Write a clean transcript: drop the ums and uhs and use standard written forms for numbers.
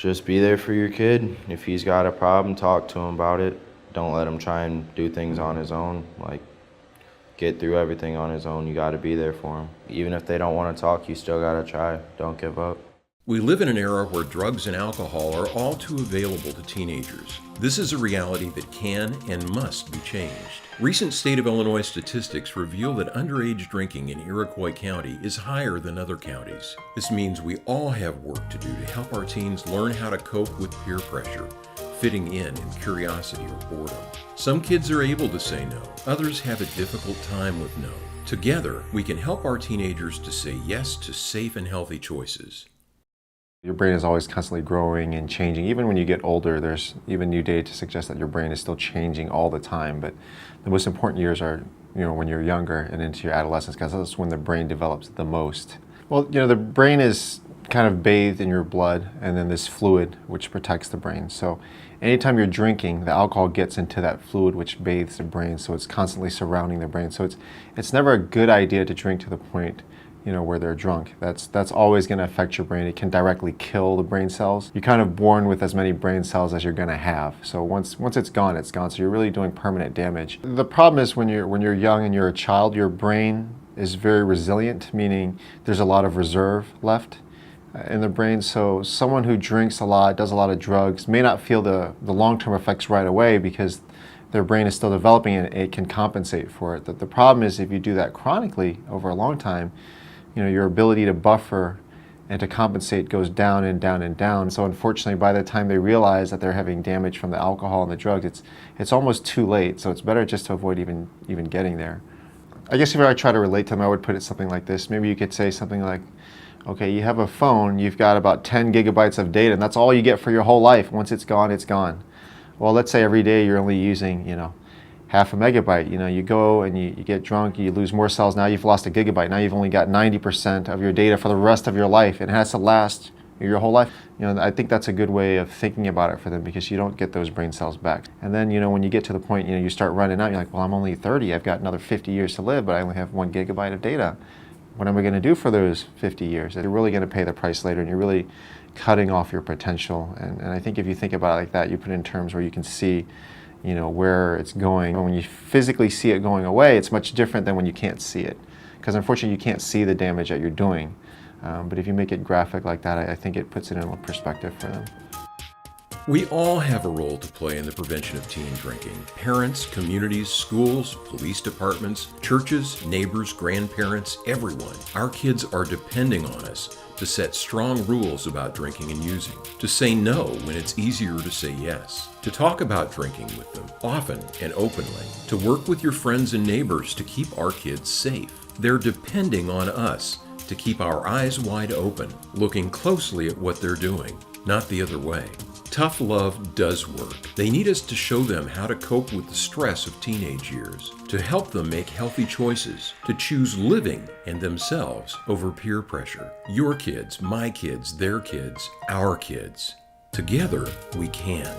Just be there for your kid. If he's got a problem, talk to him about it. Don't let him try and do things on his own. Like, get through everything on his own. You got to be there for him. Even if they don't want to talk, you still got to try. Don't give up. We live in an era where drugs and alcohol are all too available to teenagers. This is a reality that can and must be changed. Recent state of Illinois statistics reveal that underage drinking in Iroquois County is higher than other counties. This means we all have work to do to help our teens learn how to cope with peer pressure, fitting in, and curiosity or boredom. Some kids are able to say no. Others have a difficult time with no. Together, we can help our teenagers to say yes to safe and healthy choices. Your brain is always constantly growing and changing. Even when you get older, there's even new data to suggest that your brain is still changing all the time. But the most important years are, when you're younger and into your adolescence, because that's when the brain develops the most. Well, the brain is kind of bathed in your blood, and then this fluid which protects the brain. So anytime you're drinking, the alcohol gets into that fluid which bathes the brain, so it's constantly surrounding the brain. So it's never a good idea to drink to the point where they're drunk. That's always going to affect your brain. It can directly kill the brain cells. You're kind of born with as many brain cells as you're going to have. So once it's gone, it's gone. So you're really doing permanent damage. The problem is when you're young and you're a child, your brain is very resilient, meaning there's a lot of reserve left in the brain. So someone who drinks a lot, does a lot of drugs, may not feel the long-term effects right away because their brain is still developing and it can compensate for it. The problem is if you do that chronically over a long time, your ability to buffer and to compensate goes down and down and down. So unfortunately, by the time they realize that they're having damage from the alcohol and the drugs, it's almost too late. So it's better just to avoid even getting there. I guess if I try to relate to them, I would put it something like this. Maybe you could say something like, okay, you have a phone, you've got about 10 gigabytes of data, and that's all you get for your whole life. Once it's gone, it's gone. Well, let's say every day you're only using, half a megabyte. You go and you get drunk, you lose more cells, now you've lost a gigabyte. Now you've only got 90% of your data for the rest of your life. It has to last your whole life. I think that's a good way of thinking about it for them because you don't get those brain cells back. And then, when you get to the point, you start running out, you're like, well, I'm only 30, I've got another 50 years to live, but I only have 1 gigabyte of data. What am I going to do for those 50 years? You're really going to pay the price later, and you're really cutting off your potential. And I think if you think about it like that, you put it in terms where you can see where it's going. When you physically see it going away, it's much different than when you can't see it. Because unfortunately, you can't see the damage that you're doing. But if you make it graphic like that, I think it puts it in perspective for them. We all have a role to play in the prevention of teen drinking. Parents, communities, schools, police departments, churches, neighbors, grandparents, everyone. Our kids are depending on us to set strong rules about drinking and using, to say no when it's easier to say yes, to talk about drinking with them often and openly, to work with your friends and neighbors to keep our kids safe. They're depending on us to keep our eyes wide open, looking closely at what they're doing, not the other way. Tough love does work. They need us to show them how to cope with the stress of teenage years, to help them make healthy choices, to choose living and themselves over peer pressure. Your kids, my kids, their kids, our kids. Together, we can.